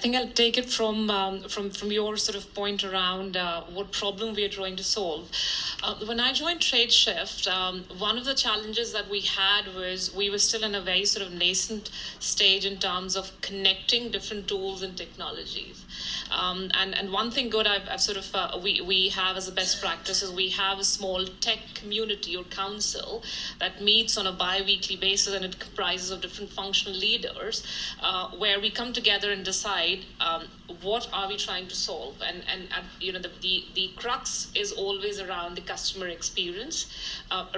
think I'll take it from your sort of point around what problem we are trying to solve. When I joined TradeShift, one of the challenges that we had was we were still in a very sort of nascent stage in terms of connecting different tools and technologies. And one thing good I've sort of we have as a best practice is we have a small tech community or council that meets on a bi-weekly basis, and it comprises of different functional leaders where we come together and decide what are we trying to solve. And the crux is always around the customer experience,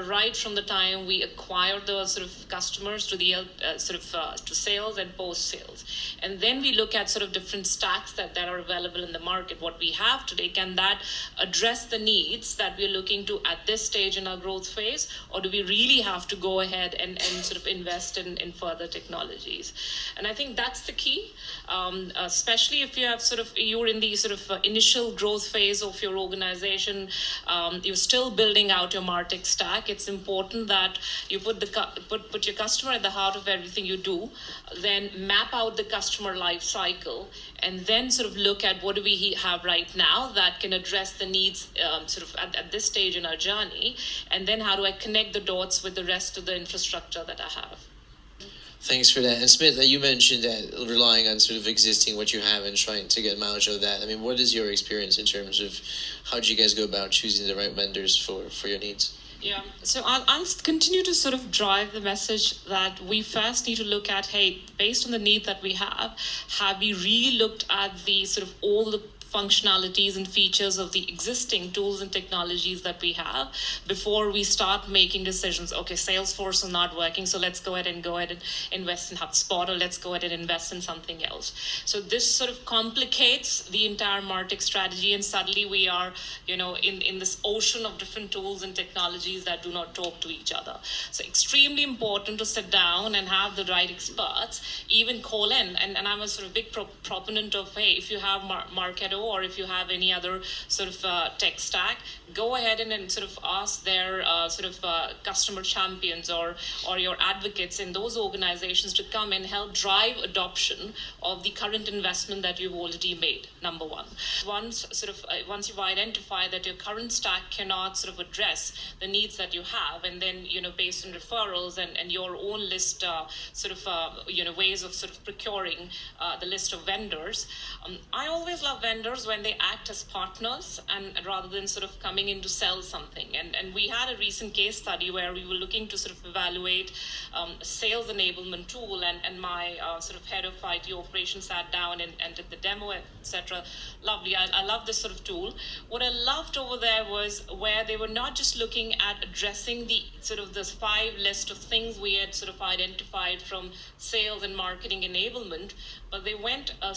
right from the time we acquire the sort of customers to the to sales and post sales. And then we look at sort of different stacks that are available in the market. What we have today, can that address the needs that we're looking to at this stage in our growth phase, or do we really have to go ahead and sort of invest in further technologies? And I think that's the key, especially if you're in the sort of initial growth phase of your organization, you're still building out your MarTech stack. It's important that you put your customer at the heart of everything you do, then map out the customer life cycle, and then sort of look at what do we have right now that can address the needs sort of at this stage in our journey, and then how do I connect the dots with the rest of the infrastructure that I have. Thanks for that. And Smita, you mentioned that relying on sort of existing what you have and trying to get mileage out of that. I mean, what is your experience in terms of how do you guys go about choosing the right vendors for your needs? Yeah, so I'll continue to sort of drive the message that we first need to look at, hey, based on the need that we have we really looked at the sort of all the functionalities and features of the existing tools and technologies that we have before we start making decisions? Okay, Salesforce is not working, so let's go ahead and invest in HubSpot, or let's go ahead and invest in something else. So this sort of complicates the entire MarTech strategy, and suddenly we are, in this ocean of different tools and technologies that do not talk to each other. So extremely important to sit down and have the right experts, even call in. And I'm a sort of big proponent of, hey, if you have Marketo, or if you have any other sort of tech stack, go ahead and sort of ask their customer champions or your advocates in those organizations to come and help drive adoption of the current investment that you've already made, number one. Once you've identified that your current stack cannot sort of address the needs that you have, and then, based on referrals and your own list, ways of sort of procuring the list of vendors, I always love vendors when they act as partners and rather than sort of coming in to sell something. And we had a recent case study where we were looking to sort of evaluate a sales enablement tool, and my sort of head of IT operations sat down and did the demo, etc. Lovely. I love this sort of tool. What I loved over there was where they were not just looking at addressing the sort of this 5 list of things we had sort of identified from sales and marketing enablement, but they went a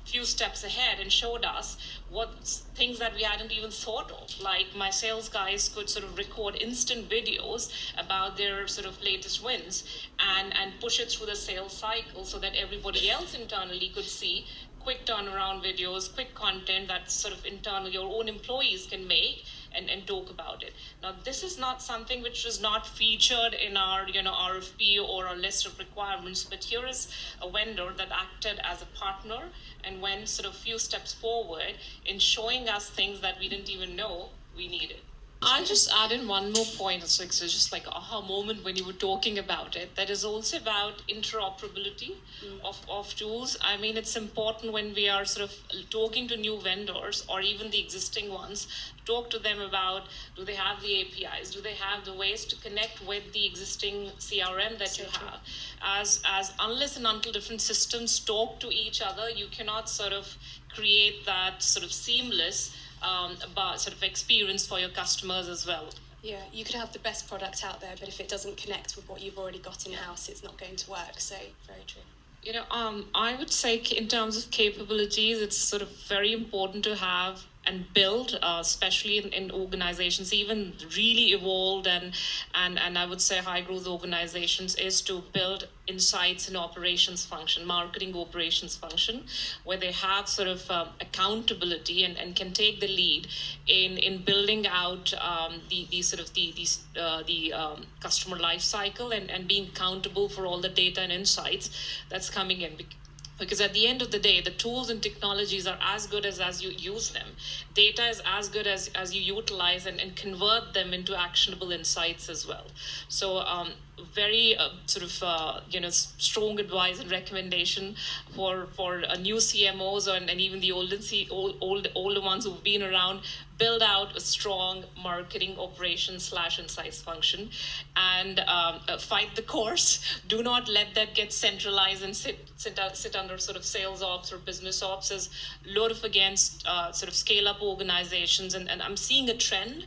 few steps ahead and showed us what things that we hadn't even thought of. Like, my sales guys could sort of record instant videos about their sort of latest wins and push it through the sales cycle so that everybody else internally could see quick turnaround videos, quick content that sort of internal your own employees can make and talk about it. Now, this is not something which was not featured in our RFP or our list of requirements, but here is a vendor that acted as a partner and went sort of few steps forward in showing us things that we didn't even know we needed. I'll just add in one more point. So it's just like aha moment when you were talking about it. That is also about interoperability of tools. I mean, it's important when we are sort of talking to new vendors or even the existing ones, talk to them about, do they have the APIs? Do they have the ways to connect with the existing CRM that you have? As unless and until different systems talk to each other, you cannot sort of create that sort of seamless sort of experience for your customers as well. Yeah, you could have the best product out there, but if it doesn't connect with what you've already got in-house, it's not going to work. So, very true. I would say in terms of capabilities, it's sort of very important to have and build, especially in organizations, even really evolved and I would say high growth organizations, is to build insights and operations function, marketing operations function, where they have sort of accountability and can take the lead in building out the customer life cycle and being accountable for all the data and insights that's coming in. Because at the end of the day, the tools and technologies are as good as you use them. Data is as good as you utilize and convert them into actionable insights as well. So very strong advice and recommendation for new CMOs and even the older ones who've been around. Build out a strong marketing operations / insights function, and fight the course. Do not let that get centralized and sit under sort of sales ops or business ops. As lot of against sort of scale up organizations, and I'm seeing a trend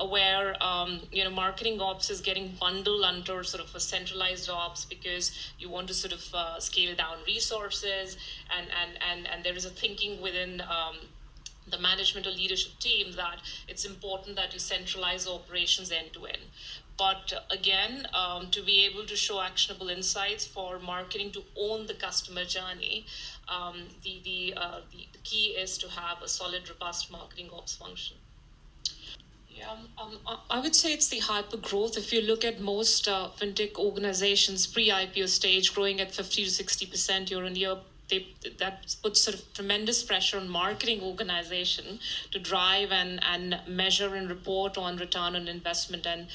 where marketing ops is getting bundled under sort of a centralized ops, because you want to sort of scale down resources, and there is a thinking within the management or leadership team that it's important that you centralize operations end to end. But again, to be able to show actionable insights for marketing to own the customer journey, the key is to have a solid, robust marketing ops function. Yeah, I would say it's the hyper growth. If you look at most fintech organizations pre-IPO stage, growing at 50 to 60% year on year, that puts sort of tremendous pressure on marketing organization to drive and measure and report on return on investment. And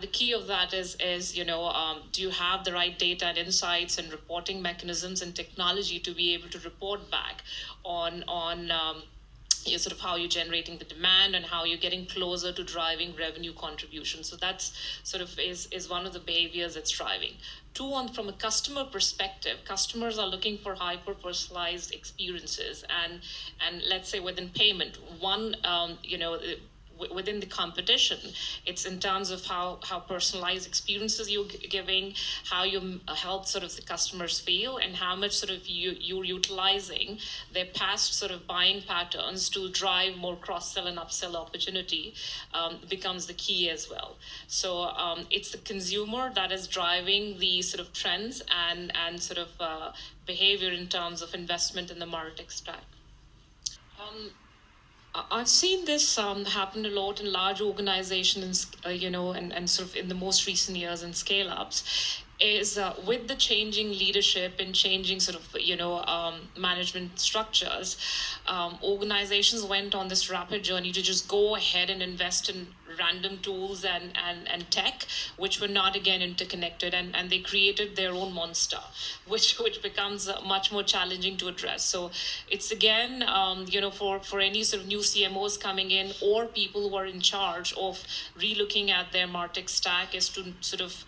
the key of that is do you have the right data and insights and reporting mechanisms and technology to be able to report back on sort of how you're generating the demand and how you're getting closer to driving revenue contribution. So that's sort of is one of the behaviors that's driving. Two, from a customer perspective, customers are looking for hyper personalized experiences, and let's say within payment, one within the competition, it's in terms of how personalized experiences you're giving, how you help sort of the customers feel, and how much sort of you're utilizing their past sort of buying patterns to drive more cross-sell and upsell opportunity becomes the key as well. So it's the consumer that is driving the sort of trends and sort of behavior in terms of investment in the MarTech stack. I've seen this happen a lot in large organizations, and sort of in the most recent years in scale ups, is with the changing leadership and changing sort of management structures, organizations went on this rapid journey to just go ahead and invest in random tools and tech which were not again interconnected, and they created their own monster, which becomes much more challenging to address. So it's again for any sort of new CMOs coming in or people who are in charge of relooking at their MarTech stack, is to sort of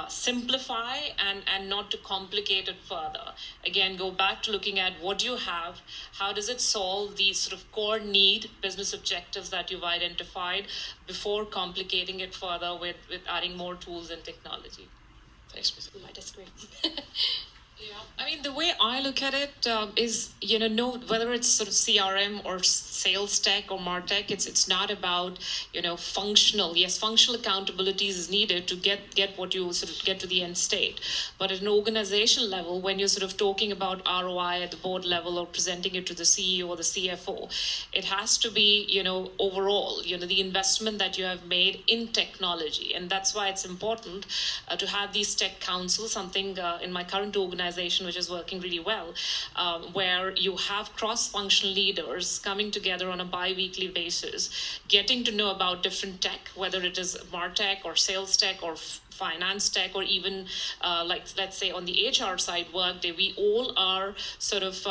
simplify and not to complicate it further. Again, go back to looking at what you have, how does it solve these sort of core need business objectives that you've identified, before complicating it further with adding more tools and technology. Thanks, Smita. You might disagree. Yeah, I mean, the way I look at it is, whether it's sort of CRM or sales tech or MarTech, it's not about, functional. Yes, functional accountabilities is needed to get what you sort of get to the end state. But at an organization level, when you're sort of talking about ROI at the board level or presenting it to the CEO or the CFO, it has to be, overall, the investment that you have made in technology. And that's why it's important to have these tech councils, something in my current organization, which is working really well, where you have cross-functional leaders coming together on a bi-weekly basis, getting to know about different tech, whether it is MarTech or sales tech or finance tech, or even let's say on the HR side, Workday. We all are sort of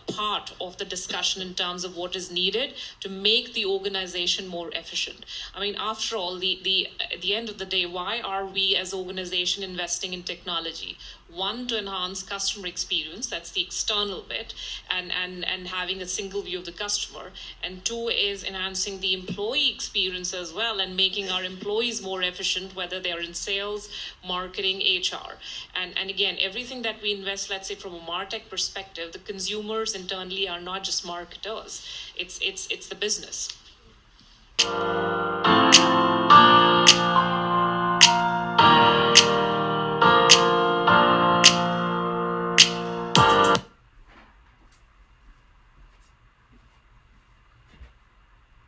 part of the discussion in terms of what is needed to make the organization more efficient. I mean, after all, at the end of the day, why are we as organization investing in technology? One, to enhance customer experience, that's the external bit, and having a single view of the customer. And two is enhancing the employee experience as well, and making our employees more efficient, whether they're in sales, marketing, HR. And again, everything that we invest, let's say from a MarTech perspective, the consumers internally are not just marketers, it's the business.